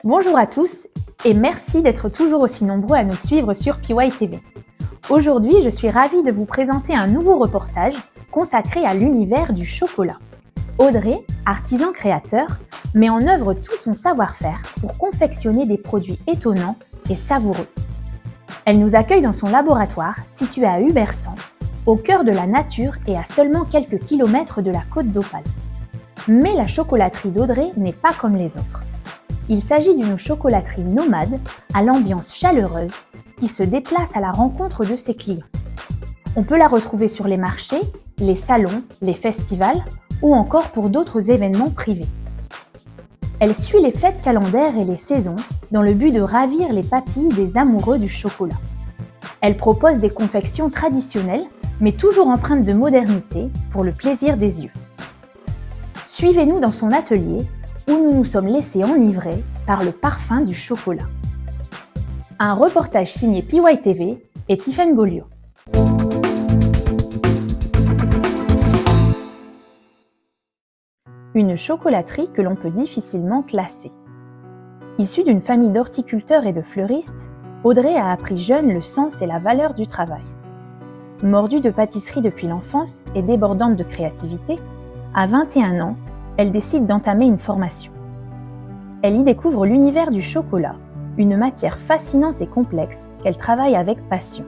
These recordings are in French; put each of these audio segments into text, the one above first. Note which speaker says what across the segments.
Speaker 1: Bonjour à tous et merci d'être toujours aussi nombreux à nous suivre sur PY TV. Aujourd'hui, je suis ravie de vous présenter un nouveau reportage consacré à l'univers du chocolat. Audrey, artisan créateur, met en œuvre tout son savoir-faire pour confectionner des produits étonnants et savoureux. Elle nous accueille dans son laboratoire situé à Hubersant, au cœur de la nature et à seulement quelques kilomètres de la côte d'Opale. Mais la chocolaterie d'Audrey n'est pas comme les autres. Il s'agit d'une chocolaterie nomade à l'ambiance chaleureuse qui se déplace à la rencontre de ses clients. On peut la retrouver sur les marchés, les salons, les festivals ou encore pour d'autres événements privés. Elle suit les fêtes calendaires et les saisons dans le but de ravir les papilles des amoureux du chocolat. Elle propose des confections traditionnelles mais toujours empreintes de modernité pour le plaisir des yeux. Suivez-nous dans son atelier où nous nous sommes laissés enivrer par le parfum du chocolat. Un reportage signé PY TV et Tiffaine Gauliot. Une chocolaterie que l'on peut difficilement classer. Issue d'une famille d'horticulteurs et de fleuristes, Audrey a appris jeune le sens et la valeur du travail. Mordue de pâtisserie depuis l'enfance et débordante de créativité, à 21 ans, elle décide d'entamer une formation. Elle y découvre l'univers du chocolat, une matière fascinante et complexe qu'elle travaille avec passion.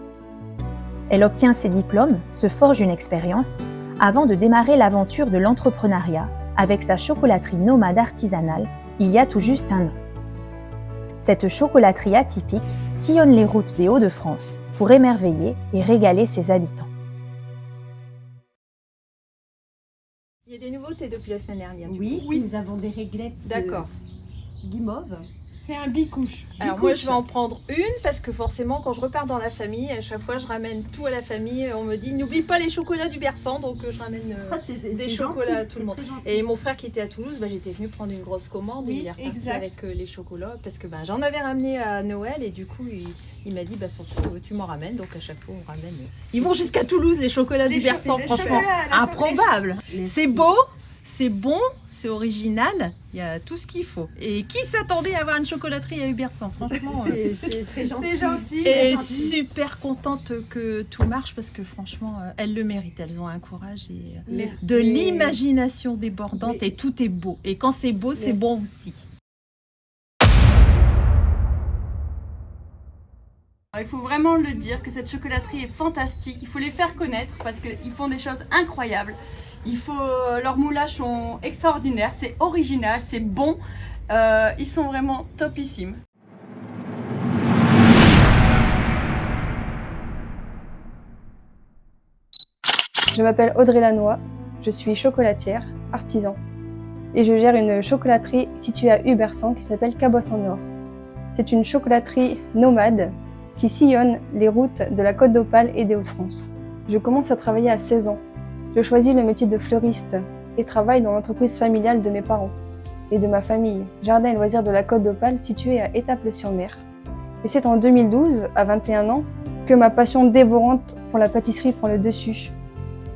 Speaker 1: Elle obtient ses diplômes, se forge une expérience, avant de démarrer l'aventure de l'entrepreneuriat avec sa chocolaterie nomade artisanale il y a tout juste un an. Cette chocolaterie atypique sillonne les routes des Hauts-de-France pour émerveiller et régaler ses habitants.
Speaker 2: Il y a des nouveautés depuis la semaine dernière.
Speaker 3: Oui, nous avons des réglettes guimauve.
Speaker 2: C'est un bicouche. Alors moi je vais en prendre une parce que forcément quand je repars dans la famille, à chaque fois je ramène tout à la famille. On me dit n'oublie pas les chocolats du Bersan, donc je ramène des chocolats gentil, à tout le monde. Et mon frère qui était à Toulouse, j'étais venue prendre une grosse commande et il est reparti avec les chocolats parce que j'en avais ramené à Noël et du coup il m'a dit surtout tu m'en ramènes, donc à chaque fois on ramène. Ils vont jusqu'à Toulouse les chocolats du Bersan, franchement improbable. C'est beau. C'est bon, c'est original, il y a tout ce qu'il faut. Et qui s'attendait à avoir une chocolaterie à Hubersant, franchement.
Speaker 3: C'est très gentil.
Speaker 2: C'est gentil. Et super contente que tout marche parce que franchement, elles le méritent. Elles ont un courage et de l'imagination débordante et tout est beau. Et quand c'est beau, c'est bon aussi.
Speaker 4: Il faut vraiment le dire que cette chocolaterie est fantastique. Il faut les faire connaître parce qu'ils font des choses incroyables. Leurs moulages sont extraordinaires, c'est original, c'est bon. Ils sont vraiment topissimes.
Speaker 5: Je m'appelle Audrey Lannoy, je suis chocolatière, artisan. Et je gère une chocolaterie située à Hubersant qui s'appelle Cabosse-en-Or. C'est une chocolaterie nomade qui sillonne les routes de la Côte d'Opale et des Hauts-de-France. Je commence à travailler à 16 ans. Je choisis le métier de fleuriste et travaille dans l'entreprise familiale de mes parents et de ma famille, Jardin et Loisirs de la Côte d'Opale située à Étaples-sur-Mer. Et c'est en 2012, à 21 ans, que ma passion dévorante pour la pâtisserie prend le dessus.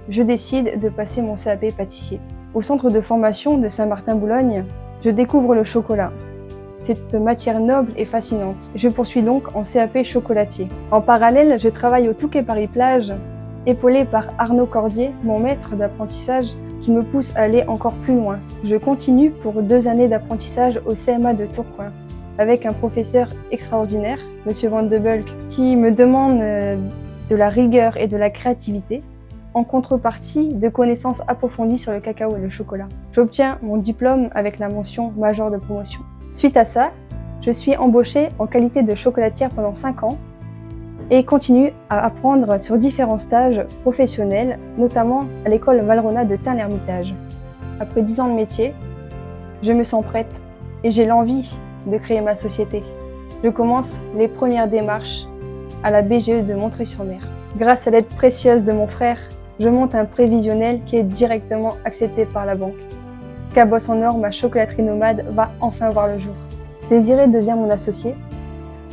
Speaker 5: Je décide de passer mon CAP pâtissier. Au centre de formation de Saint-Martin-Boulogne, je découvre le chocolat. C'est une matière noble et fascinante. Je poursuis donc en CAP chocolatier. En parallèle, je travaille au Touquet Paris-Plage, épaulé par Arnaud Cordier, mon maître d'apprentissage, qui me pousse à aller encore plus loin. Je continue pour 2 années d'apprentissage au CMA de Tourcoing, avec un professeur extraordinaire, M. Van de Bulck, qui me demande de la rigueur et de la créativité, en contrepartie de connaissances approfondies sur le cacao et le chocolat. J'obtiens mon diplôme avec la mention major de promotion. Suite à ça, je suis embauchée en qualité de chocolatière pendant 5 ans, et continue à apprendre sur différents stages professionnels, notamment à l'école Valrhona de Tain-l'Hermitage. Après 10 ans de métier, je me sens prête et j'ai l'envie de créer ma société. Je commence les premières démarches à la BGE de Montreuil-sur-Mer. Grâce à l'aide précieuse de mon frère, je monte un prévisionnel qui est directement accepté par la banque. Cabosse-en-Or, ma chocolaterie nomade, va enfin voir le jour. Désiré devient mon associé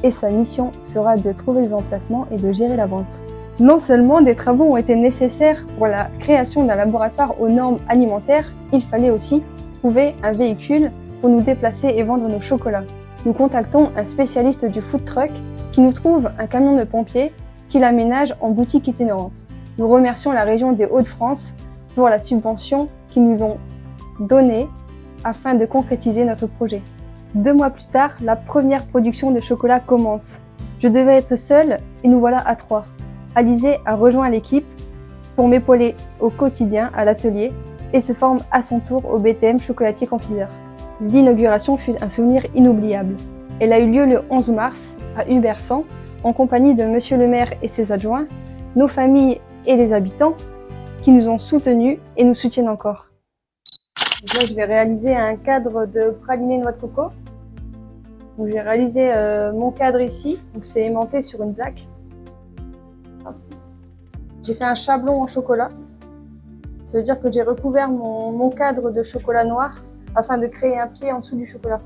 Speaker 5: et sa mission sera de trouver les emplacements et de gérer la vente. Non seulement des travaux ont été nécessaires pour la création d'un laboratoire aux normes alimentaires, il fallait aussi trouver un véhicule pour nous déplacer et vendre nos chocolats. nous contactons un spécialiste du food truck qui nous trouve un camion de pompiers qui l'aménage en boutique itinérante. Nous remercions la région des Hauts-de-France pour la subvention qu'ils nous ont donnée afin de concrétiser notre projet. 2 mois plus tard, la première production de chocolat commence. Je devais être seule et nous voilà à 3. Alizé a rejoint l'équipe pour m'épauler au quotidien à l'atelier et se forme à son tour au BTM chocolatier confiseur. L'inauguration fut un souvenir inoubliable. Elle a eu lieu le 11 mars à Ubersan en compagnie de Monsieur le maire et ses adjoints, nos familles et les habitants qui nous ont soutenus et nous soutiennent encore. Donc là, je vais réaliser un cadre de praliné noix de coco. Donc, j'ai réalisé mon cadre ici, donc c'est aimanté sur une plaque. J'ai fait un chablon en chocolat. Ça veut dire que j'ai recouvert mon cadre de chocolat noir afin de créer un pli en dessous du chocolat.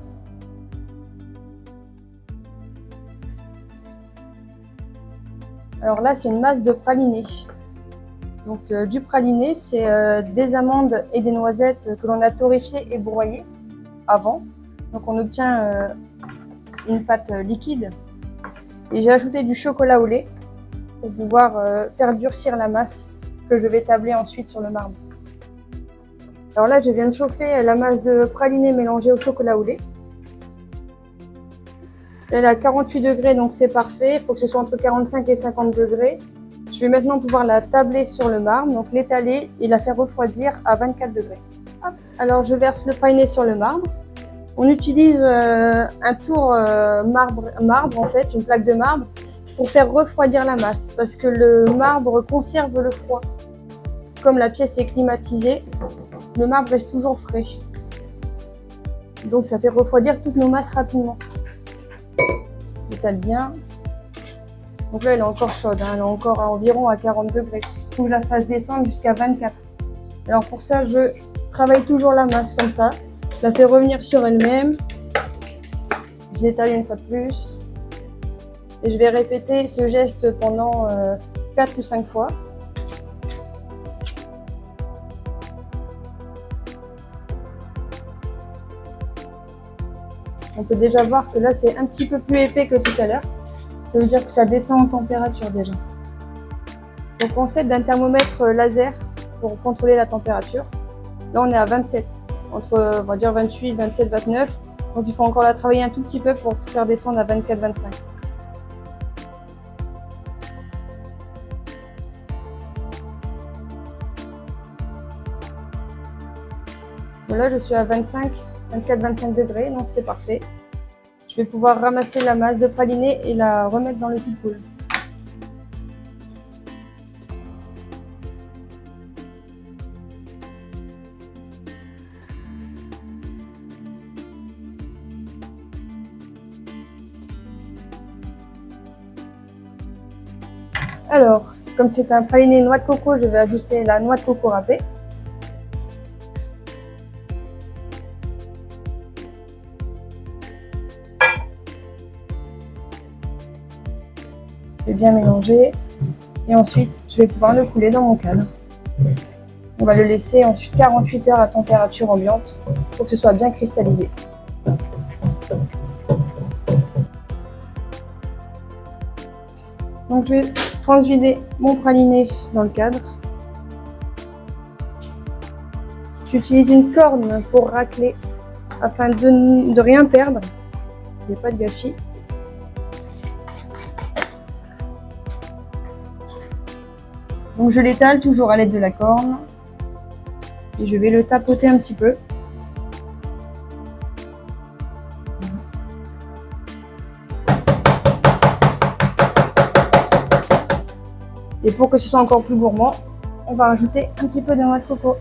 Speaker 5: Alors là, c'est une masse de praliné. Donc du praliné, c'est des amandes et des noisettes que l'on a torréfiées et broyées avant. Donc on obtient une pâte liquide. Et j'ai ajouté du chocolat au lait pour pouvoir faire durcir la masse que je vais tabler ensuite sur le marbre. Alors là, je viens de chauffer la masse de praliné mélangée au chocolat au lait. Elle est à 48 degrés, donc c'est parfait. Il faut que ce soit entre 45 et 50 degrés. Je vais maintenant pouvoir la tabler sur le marbre, donc l'étaler et la faire refroidir à 24 degrés. Hop. Alors je verse le praliné sur le marbre. On utilise un tour marbre en fait, une plaque de marbre, pour faire refroidir la masse, parce que le marbre conserve le froid. Comme la pièce est climatisée, le marbre reste toujours frais. Donc ça fait refroidir toutes nos masses rapidement. J'étale bien. Donc là, elle est encore chaude, hein. Elle est encore à environ à 40 degrés. Il faut que je la fasse descendre jusqu'à 24. Alors pour ça, je travaille toujours la masse comme ça. Je la fais revenir sur elle-même. Je l'étale une fois de plus. Et je vais répéter ce geste pendant 4 ou 5 fois. On peut déjà voir que là, c'est un petit peu plus épais que tout à l'heure. Ça veut dire que ça descend en température déjà. Donc on s'aide d'un thermomètre laser pour contrôler la température. Là on est à 27, entre on va dire 28, 27, 29. Donc il faut encore la travailler un tout petit peu pour faire descendre à 24, 25. Bon, là je suis à 25, 24, 25 degrés, donc c'est parfait. Je vais pouvoir ramasser la masse de praliné et la remettre dans le pool. Alors, comme c'est un praliné noix de coco, je vais ajouter la noix de coco râpée. Je vais bien mélanger et ensuite je vais pouvoir le couler dans mon cadre. On va le laisser ensuite 48 heures à température ambiante pour que ce soit bien cristallisé. Donc je vais transvider mon praliné dans le cadre. J'utilise une corne pour racler afin de rien perdre. Il n'y a pas de gâchis. Donc je l'étale toujours à l'aide de la corne et je vais le tapoter un petit peu. Et pour que ce soit encore plus gourmand, on va rajouter un petit peu de noix de coco.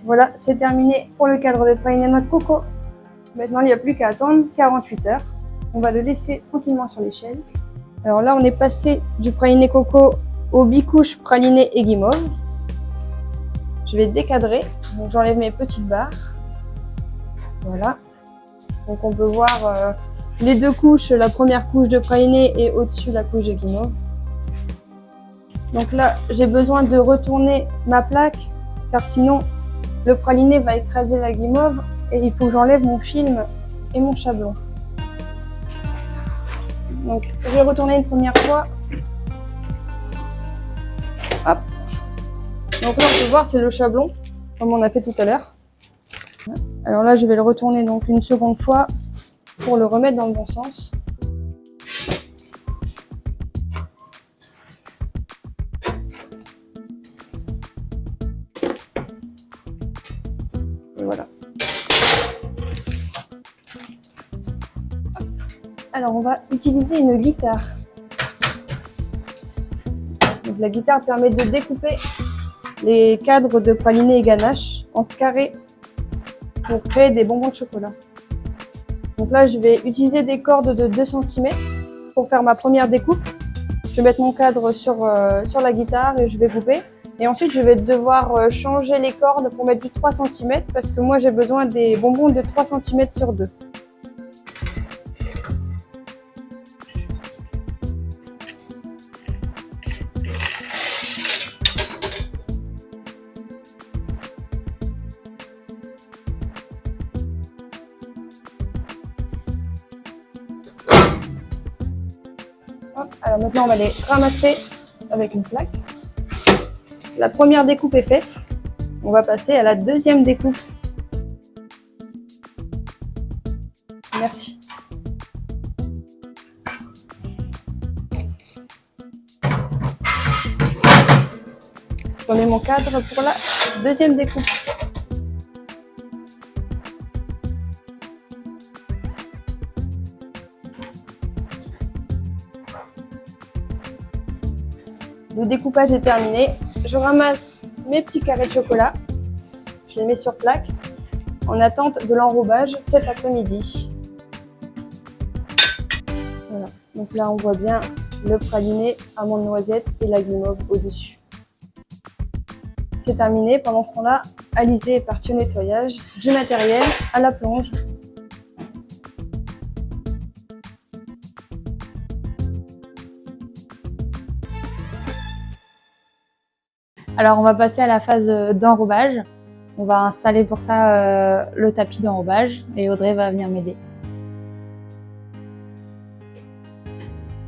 Speaker 5: Voilà, c'est terminé pour le cadre de praliné noix de coco. Maintenant, il n'y a plus qu'à attendre 48 heures. On va le laisser tranquillement sur l'échelle. Alors là, on est passé du praliné coco au bicouche praliné et guimauve. Je vais décadrer. Donc j'enlève mes petites barres. Voilà. Donc on peut voir les deux couches, la première couche de praliné et au-dessus la couche de guimauve. Donc là, j'ai besoin de retourner ma plaque car sinon le praliné va écraser la guimauve et il faut que j'enlève mon film et mon chablon. Donc je vais retourner une première fois. Hop. Donc là on peut voir, c'est le chablon comme on a fait tout à l'heure. Alors là je vais le retourner donc une seconde fois pour le remettre dans le bon sens. Et voilà. Alors on va utiliser une guitare. Donc, la guitare permet de découper les cadres de praliné et ganache en carrés pour créer des bonbons de chocolat. Donc là je vais utiliser des cordes de 2 cm pour faire ma première découpe. Je vais mettre mon cadre sur la guitare et je vais couper. Et ensuite je vais devoir changer les cordes pour mettre du 3 cm parce que moi j'ai besoin des bonbons de 3 cm sur 2. Alors maintenant on va les ramasser avec une plaque. La première découpe est faite. On va passer à la deuxième découpe. Merci. Je remets mon cadre pour la deuxième découpe. Le découpage est terminé. Je ramasse mes petits carrés de chocolat. Je les mets sur plaque en attente de l'enrobage cet après-midi. Voilà. Donc là, on voit bien le praliné, amande noisette et la guimauve au-dessus. C'est terminé. Pendant ce temps-là, Alizé est partie au nettoyage du matériel à la plonge.
Speaker 6: Alors on va passer à la phase d'enrobage. On va installer pour ça le tapis d'enrobage et Audrey va venir m'aider.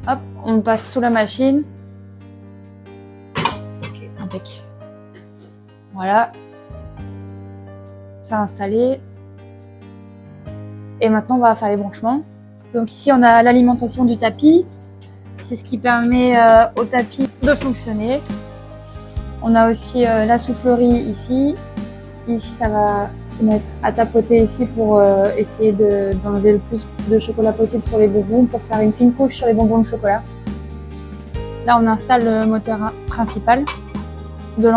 Speaker 6: Hop, on passe sous la machine. Impec. Voilà. Ça a installé. Et maintenant on va faire les branchements. Donc ici on a l'alimentation du tapis. C'est ce qui permet au tapis de fonctionner. On a aussi la soufflerie ici. Ici, ça va se mettre à tapoter ici pour essayer d'enlever le plus de chocolat possible sur les bonbons pour faire une fine couche sur les bonbons de chocolat. Là, on installe le moteur principal de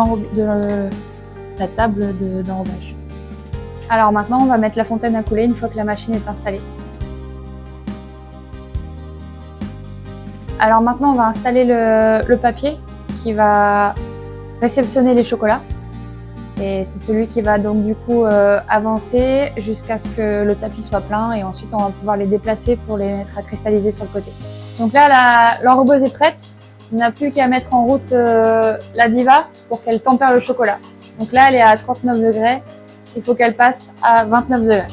Speaker 6: la table d'enrobage. Alors maintenant, on va mettre la fontaine à couler une fois que la machine est installée. Alors maintenant, on va installer le papier qui va réceptionner les chocolats et c'est celui qui va donc du coup avancer jusqu'à ce que le tapis soit plein et ensuite on va pouvoir les déplacer pour les mettre à cristalliser sur le côté. Donc là l'enrobeuse est prête, on n'a plus qu'à mettre en route la diva pour qu'elle tempère le chocolat. Donc là elle est à 39 degrés, il faut qu'elle passe à 29 degrés.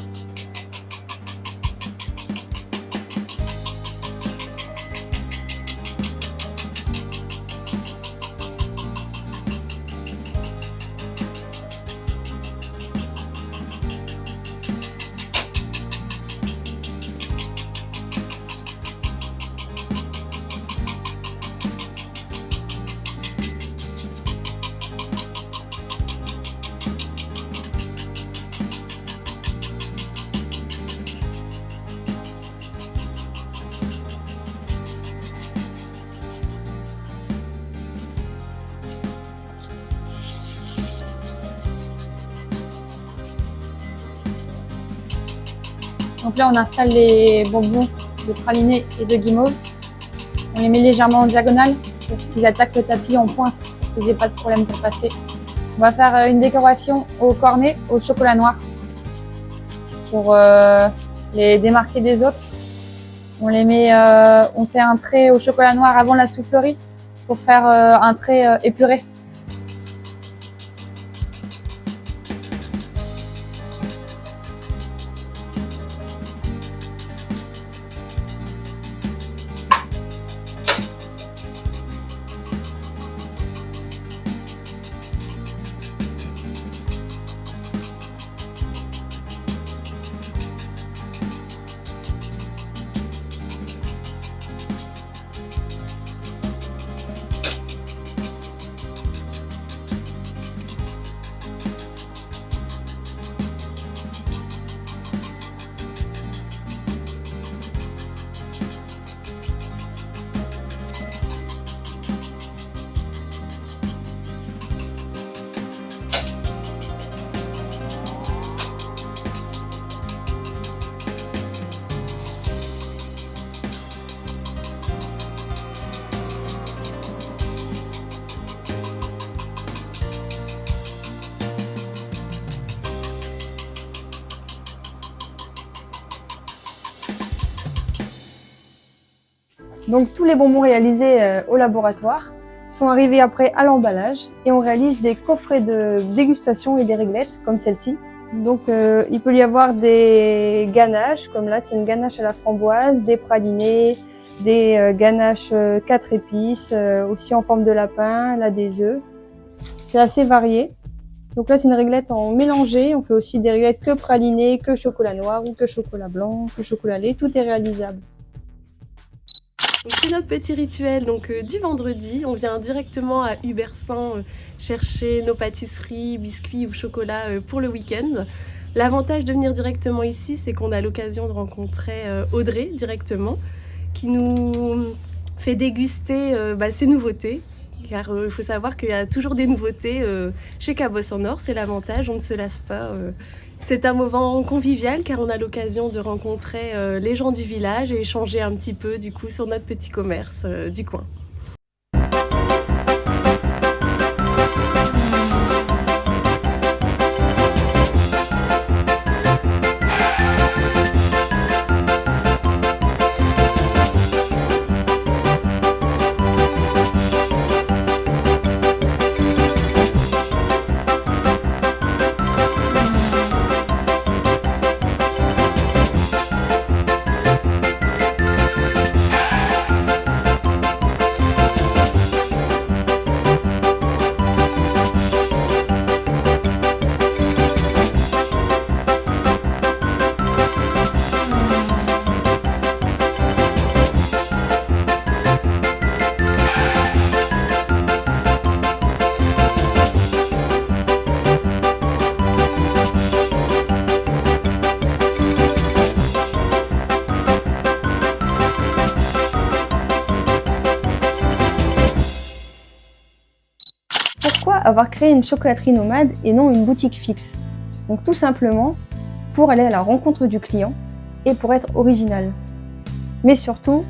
Speaker 6: Donc là, on installe les bonbons de praliné et de guimauve. On les met légèrement en diagonale pour qu'ils attaquent le tapis en pointe, pour qu'il n'y ait pas de problème pour passer. On va faire une décoration au cornet, au chocolat noir, pour les démarquer des autres. On les met, on fait un trait au chocolat noir avant la soufflerie pour faire un trait épuré.
Speaker 5: Donc tous les bonbons réalisés au laboratoire sont arrivés après à l'emballage et on réalise des coffrets de dégustation et des réglettes comme celle-ci. Donc il peut y avoir des ganaches, comme là c'est une ganache à la framboise, des pralinés, des ganaches 4 épices, aussi en forme de lapin, là des œufs. C'est assez varié. Donc là c'est une réglette en mélangé, on fait aussi des réglettes que pralinées, que chocolat noir ou que chocolat blanc, que chocolat lait, tout est réalisable.
Speaker 7: C'est notre petit rituel du vendredi, on vient directement à Hubersan chercher nos pâtisseries, biscuits ou chocolats pour le week-end. L'avantage de venir directement ici, c'est qu'on a l'occasion de rencontrer Audrey directement, qui nous fait déguster ces nouveautés. Car il faut savoir qu'il y a toujours des nouveautés chez Cabosse en Or, c'est l'avantage, on ne se lasse pas. C'est un moment convivial car on a l'occasion de rencontrer les gens du village et échanger un petit peu du coup sur notre petit commerce du coin.
Speaker 5: Pourquoi avoir créé une chocolaterie nomade et non une boutique fixe? Donc tout simplement pour aller à la rencontre du client et pour être original. Mais surtout,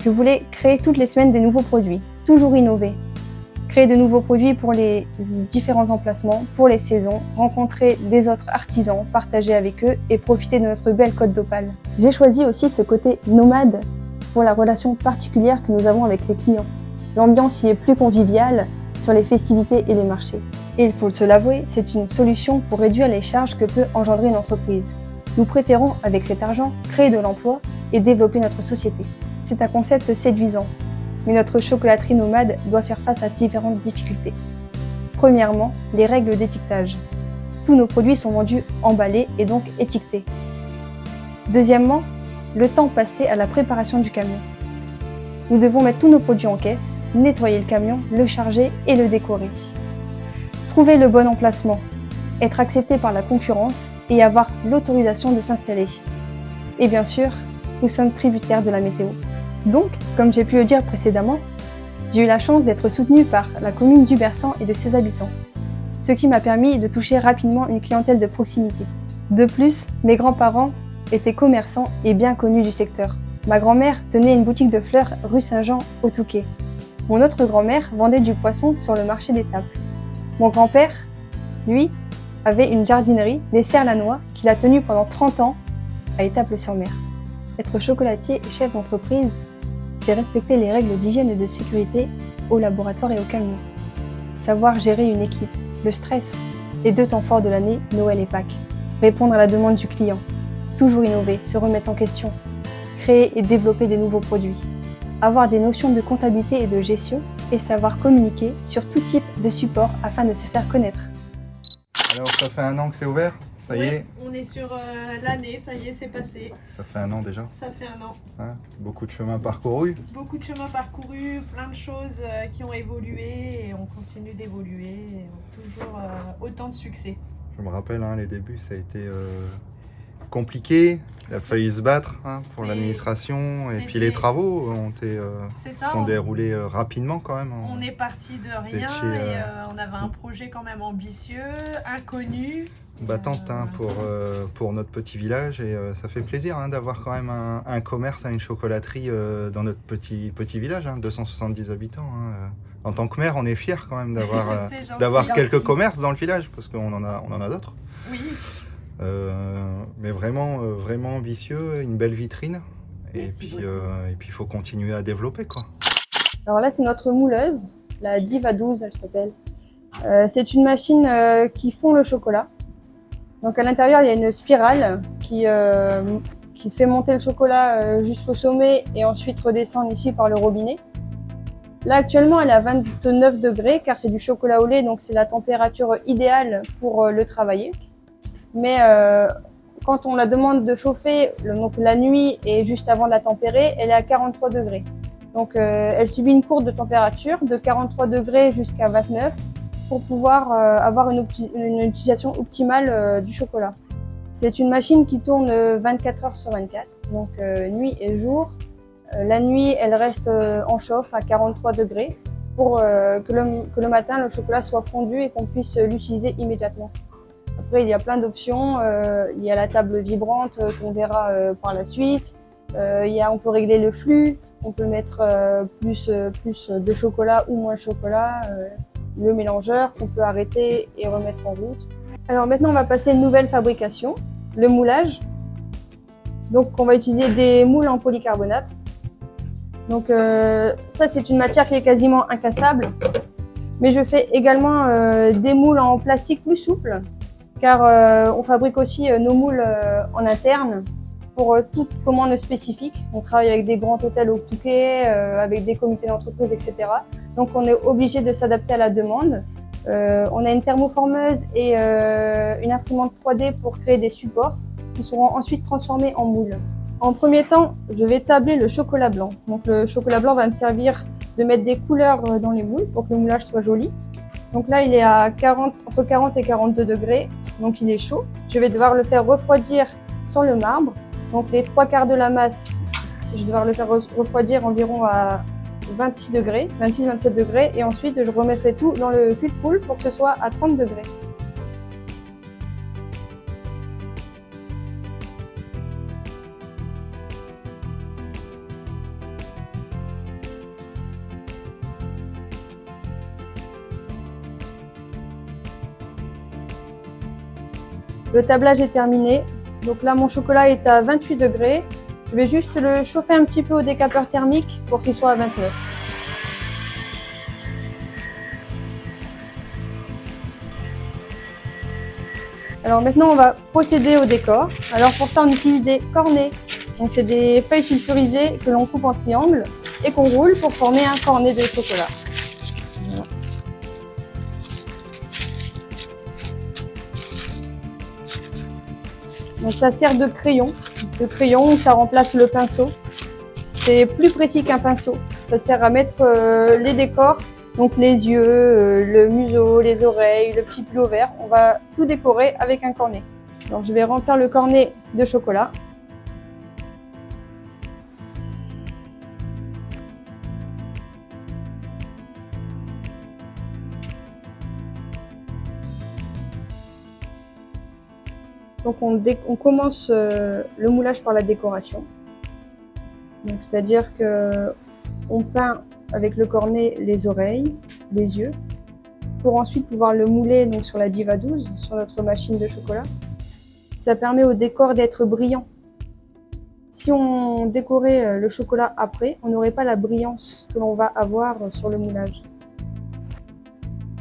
Speaker 5: je voulais créer toutes les semaines des nouveaux produits, toujours innover. Créer de nouveaux produits pour les différents emplacements, pour les saisons, rencontrer des autres artisans, partager avec eux et profiter de notre belle Côte d'Opale. J'ai choisi aussi ce côté nomade pour la relation particulière que nous avons avec les clients. L'ambiance y est plus conviviale sur les festivités et les marchés. Et il faut se l'avouer, c'est une solution pour réduire les charges que peut engendrer une entreprise. Nous préférons, avec cet argent, créer de l'emploi et développer notre société. C'est un concept séduisant, mais notre chocolaterie nomade doit faire face à différentes difficultés. Premièrement, les règles d'étiquetage. Tous nos produits sont vendus emballés et donc étiquetés. Deuxièmement, le temps passé à la préparation du camion. Nous devons mettre tous nos produits en caisse, nettoyer le camion, le charger et le décorer. Trouver le bon emplacement, être accepté par la concurrence et avoir l'autorisation de s'installer. Et bien sûr, nous sommes tributaires de la météo. Donc, comme j'ai pu le dire précédemment, j'ai eu la chance d'être soutenue par la commune d'Hubersan et de ses habitants, ce qui m'a permis de toucher rapidement une clientèle de proximité. De plus, mes grands-parents étaient commerçants et bien connus du secteur. Ma grand-mère tenait une boutique de fleurs rue Saint-Jean au Touquet. Mon autre grand-mère vendait du poisson sur le marché d'Étaples. Mon grand-père, lui, avait une jardinerie, les Serres-Lannoy, qu'il a tenue pendant 30 ans à Étaples-sur-Mer. Être chocolatier et chef d'entreprise, c'est respecter les règles d'hygiène et de sécurité au laboratoire et au camion. Savoir gérer une équipe, le stress, les 2 temps forts de l'année, Noël et Pâques. Répondre à la demande du client, toujours innover, se remettre en question, créer et développer des nouveaux produits. Avoir des notions de comptabilité et de gestion et savoir communiquer sur tout type de support afin de se faire connaître.
Speaker 8: Alors ça fait 1 an que c'est ouvert? Ça y est?
Speaker 2: On est sur l'année, ça y est, c'est passé.
Speaker 8: Ça fait 1 an déjà?
Speaker 2: Ça fait 1 an.
Speaker 8: Hein, beaucoup de chemin parcouru?
Speaker 2: Beaucoup de chemin parcouru, plein de choses qui ont évolué et on continue d'évoluer. Toujours autant de succès.
Speaker 8: Je me rappelle, les débuts, ça a été compliqué. Il a fallu se battre pour l'administration et puis les travaux sont déroulés rapidement quand même.
Speaker 2: On est parti de rien et on avait un projet quand même ambitieux, inconnu.
Speaker 8: Battante pour notre petit village et ça fait plaisir d'avoir quand même un commerce, une chocolaterie dans notre petit village, 270 habitants. En tant que maire, on est fiers quand même d'avoir quelques commerces dans le village parce qu'on en a d'autres.
Speaker 2: Oui.
Speaker 8: Mais vraiment ambitieux, une belle vitrine Et puis il faut continuer à développer, quoi.
Speaker 5: Alors là, c'est notre mouleuse, la Diva 12, elle s'appelle. C'est une machine qui fond le chocolat. Donc à l'intérieur, il y a une spirale qui fait monter le chocolat jusqu'au sommet et ensuite redescendre ici par le robinet. Là, actuellement, elle est à 29 degrés car c'est du chocolat au lait, donc c'est la température idéale pour le travailler. Mais quand on la demande de chauffer, donc la nuit et juste avant de la tempérer, elle est à 43 degrés. Donc elle subit une courbe de température de 43 degrés jusqu'à 29 pour pouvoir avoir une utilisation optimale du chocolat. C'est une machine qui tourne 24 heures sur 24, donc nuit et jour. La nuit, elle reste en chauffe à 43 degrés pour que le matin, le chocolat soit fondu et qu'on puisse l'utiliser immédiatement. Après, il y a plein d'options. Il y a la table vibrante qu'on verra par la suite. On peut régler le flux. On peut mettre plus de chocolat ou moins de chocolat. Le mélangeur qu'on peut arrêter et remettre en route. Alors maintenant, on va passer à une nouvelle fabrication, le moulage. Donc, on va utiliser des moules en polycarbonate. Donc ça, c'est une matière qui est quasiment incassable. Mais je fais également des moules en plastique plus souple, car on fabrique aussi nos moules en interne pour toute commande spécifique. On travaille avec des grands hôtels au Touquet, avec des comités d'entreprise, etc. Donc on est obligé de s'adapter à la demande. On a une thermoformeuse et une imprimante 3D pour créer des supports qui seront ensuite transformés en moules. En premier temps, je vais tabler le chocolat blanc. Donc le chocolat blanc va me servir de mettre des couleurs dans les moules pour que le moulage soit joli. Donc là, il est à entre 40 et 42 degrés, donc il est chaud. Je vais devoir le faire refroidir sur le marbre. Donc les 3/4 de la masse, je vais devoir le faire refroidir environ à 26 degrés, 26-27 degrés. Et ensuite, je remettrai tout dans le cul de poule pour que ce soit à 30 degrés. Le tablage est terminé. Donc là, mon chocolat est à 28 degrés. Je vais juste le chauffer un petit peu au décapeur thermique pour qu'il soit à 29. Alors maintenant, on va procéder au décor. Alors pour ça, on utilise des cornets. Donc c'est des feuilles sulfurisées que l'on coupe en triangle et qu'on roule pour former un cornet de chocolat. Voilà. Donc ça sert de crayon où ça remplace le pinceau. C'est plus précis qu'un pinceau. Ça sert à mettre les décors, donc les yeux, le museau, les oreilles, le petit pull vert. On va tout décorer avec un cornet. Alors je vais remplir le cornet de chocolat. Donc on commence le moulage par la décoration. C'est-à-dire qu'on peint avec le cornet les oreilles, les yeux, pour ensuite pouvoir le mouler donc, sur la Diva 12, sur notre machine de chocolat. Ça permet au décor d'être brillant. Si on décorait le chocolat après, on n'aurait pas la brillance que l'on va avoir sur le moulage.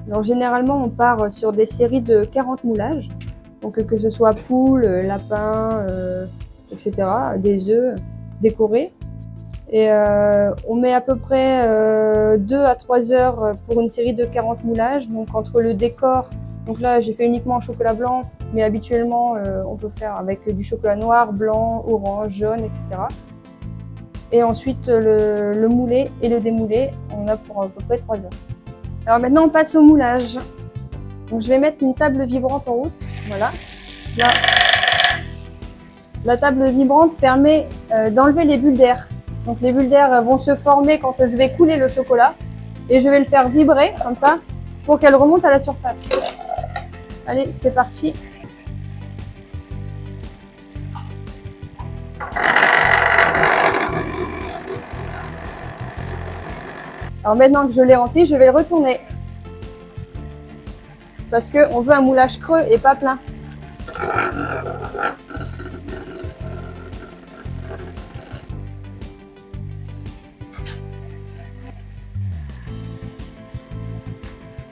Speaker 5: Alors généralement, on part sur des séries de 40 moulages. Donc que ce soit poule, lapin, etc., des œufs décorés. Et on met à peu près 2 à 3 heures pour une série de 40 moulages. Donc entre le décor, donc là j'ai fait uniquement en chocolat blanc, mais habituellement on peut faire avec du chocolat noir, blanc, orange, jaune, etc. Et ensuite le moulé et le démoulé, on a pour à peu près 3 heures. Alors maintenant on passe au moulage. Donc je vais mettre une table vibrante en route. Voilà. Là, la table vibrante permet d'enlever les bulles d'air. Donc les bulles d'air vont se former quand je vais couler le chocolat et je vais le faire vibrer comme ça pour qu'elle remonte à la surface. Allez, c'est parti. Alors maintenant que je l'ai rempli, je vais le retourner. Parce qu'on veut un moulage creux et pas plein.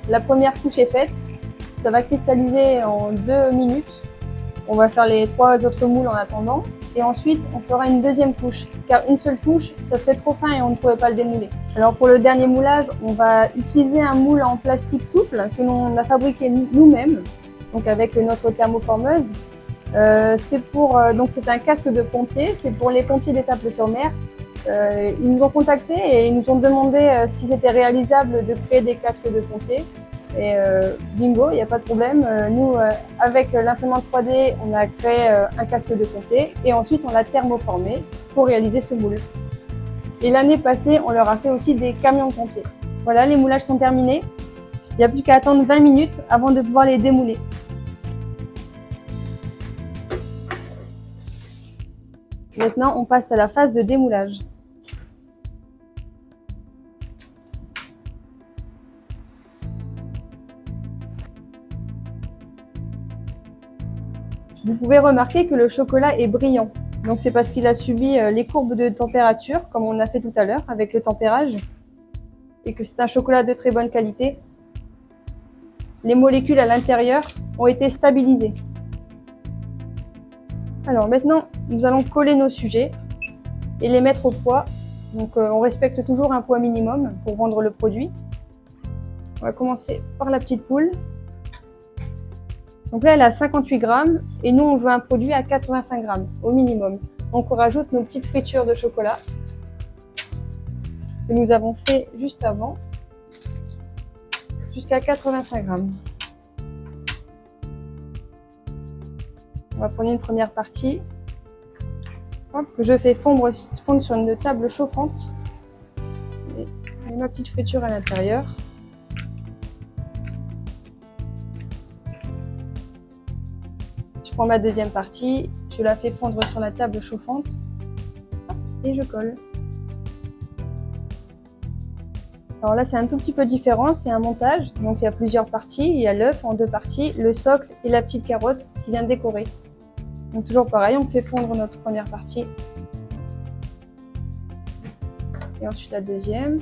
Speaker 5: La première couche est faite. Ça va cristalliser en 2 minutes. On va faire les 3 autres moules en attendant. Et ensuite, on fera une deuxième couche. Car une seule couche, ça serait trop fin et on ne pourrait pas le démouler. Alors pour le dernier moulage, on va utiliser un moule en plastique souple que l'on a fabriqué nous-mêmes, donc avec notre thermoformeuse. C'est un casque de pompier, c'est pour les pompiers d'Étaples-sur-Mer. Ils nous ont contactés et ils nous ont demandé si c'était réalisable de créer des casques de pompiers. Et bingo, il n'y a pas de problème. Nous, avec l'imprimante 3D, on a créé un casque de pompier et ensuite on l'a thermoformé pour réaliser ce moule. Et l'année passée, on leur a fait aussi des camions de pompiers. Voilà, les moulages sont terminés. Il n'y a plus qu'à attendre 20 minutes avant de pouvoir les démouler. Maintenant, on passe à la phase de démoulage. Vous pouvez remarquer que le chocolat est brillant. Donc c'est parce qu'il a subi les courbes de température, comme on a fait tout à l'heure avec le tempérage, et que c'est un chocolat de très bonne qualité. Les molécules à l'intérieur ont été stabilisées. Alors maintenant, nous allons coller nos sujets et les mettre au poids. Donc on respecte toujours un poids minimum pour vendre le produit. On va commencer par la petite poule. Donc là, elle a 58 grammes et nous, on veut un produit à 85 grammes au minimum. Donc on rajoute nos petites fritures de chocolat que nous avons fait juste avant, jusqu'à 85 grammes. On va prendre une première partie que je fais fondre sur une table chauffante. Et ma petite friture à l'intérieur. Je prends ma deuxième partie, je la fais fondre sur la table chauffante et je colle. Alors là, c'est un tout petit peu différent, c'est un montage. Donc il y a plusieurs parties, il y a l'œuf en 2 parties, le socle et la petite carotte qui vient décorer. Donc toujours pareil, on fait fondre notre première partie. Et ensuite la deuxième,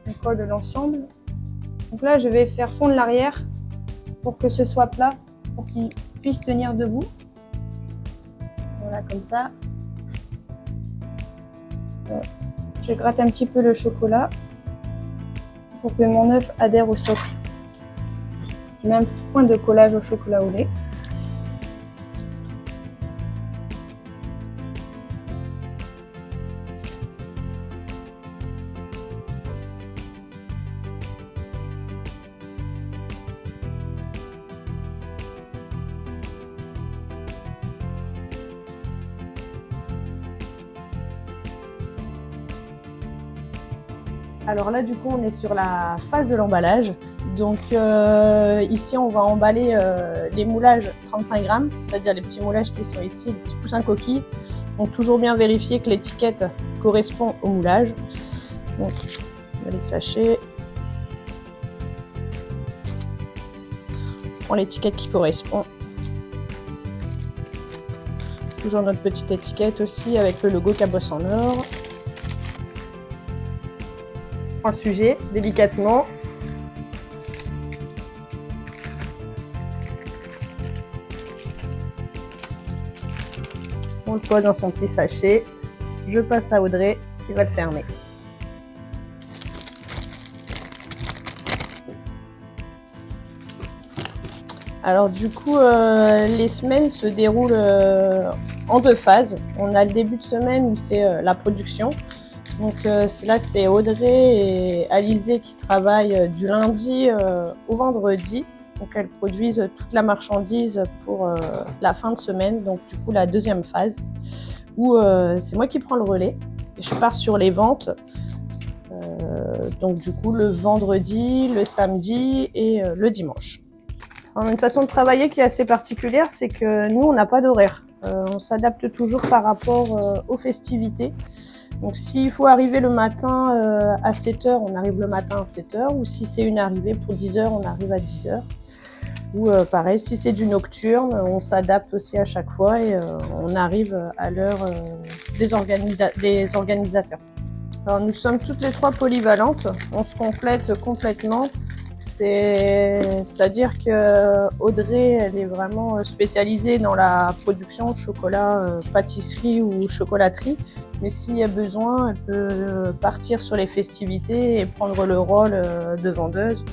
Speaker 5: on colle l'ensemble. Donc là, je vais faire fondre l'arrière pour que ce soit plat, pour qu'il puisse tenir debout. Voilà, comme ça. Je gratte un petit peu le chocolat pour que mon œuf adhère au socle. Je mets un petit point de collage au chocolat au lait.
Speaker 9: Alors là, du coup, on est sur la phase de l'emballage. Donc ici, on va emballer les moulages 35 grammes, c'est-à-dire les petits moulages qui sont ici, les petits poussins coquilles. Donc toujours bien vérifier que l'étiquette correspond au moulage. Donc on va les sachets. On prend l'étiquette qui correspond. Toujours notre petite étiquette aussi avec le logo Cabosse en or. On prend le sujet délicatement. On le pose dans son petit sachet. Je passe à Audrey qui va le fermer. Alors du coup, les semaines se déroulent en 2 phases. On a le début de semaine où c'est la production. Donc là, c'est Audrey et Alizé qui travaillent du lundi au vendredi. Donc elles produisent toute la marchandise pour la fin de semaine, donc du coup la deuxième phase, où c'est moi qui prends le relais. Et je pars sur les ventes, donc du coup le vendredi, le samedi et le dimanche. Alors, une façon de travailler qui est assez particulière, c'est que nous on n'a pas d'horaire. On s'adapte toujours par rapport aux festivités. Donc s'il faut arriver le matin à 7h, on arrive le matin à 7h, ou si c'est une arrivée pour 10h, on arrive à 10h. Ou pareil, si c'est du nocturne, on s'adapte aussi à chaque fois et on arrive à l'heure des organisateurs. Alors nous sommes toutes les 3 polyvalentes, on se complète complètement C'est-à-dire que Audrey, elle est vraiment spécialisée dans la production de chocolat, pâtisserie ou chocolaterie. Mais s'il y a besoin, elle peut partir sur les festivités et prendre le rôle de vendeuse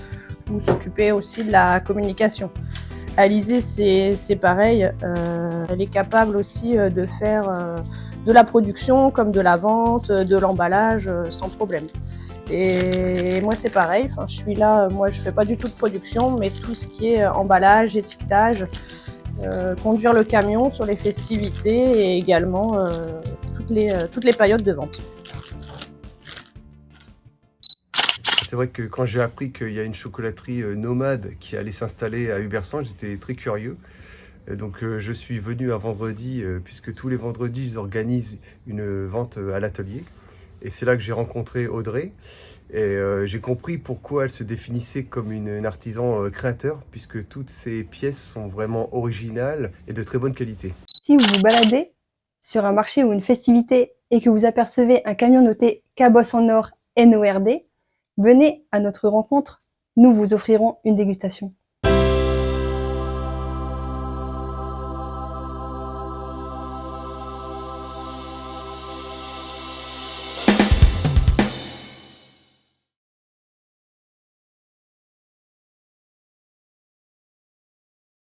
Speaker 9: ou s'occuper aussi de la communication. Alizée, c'est pareil. Elle est capable aussi de faire de la production comme de la vente, de l'emballage sans problème. Et moi c'est pareil, enfin, je suis là, moi je fais pas du tout de production, mais tout ce qui est emballage, étiquetage, conduire le camion sur les festivités et également toutes les périodes de vente.
Speaker 10: C'est vrai que quand j'ai appris qu'il y a une chocolaterie nomade qui allait s'installer à Hubersant, j'étais très curieux. Donc je suis venu un vendredi, puisque tous les vendredis ils organisent une vente à l'atelier. Et c'est là que j'ai rencontré Audrey. Et j'ai compris pourquoi elle se définissait comme une artisan créateur, puisque toutes ses pièces sont vraiment originales et de très bonne qualité.
Speaker 5: Si vous vous baladez sur un marché ou une festivité et que vous apercevez un camion noté Cabosse en or NORD, venez à notre rencontre, nous vous offrirons une dégustation.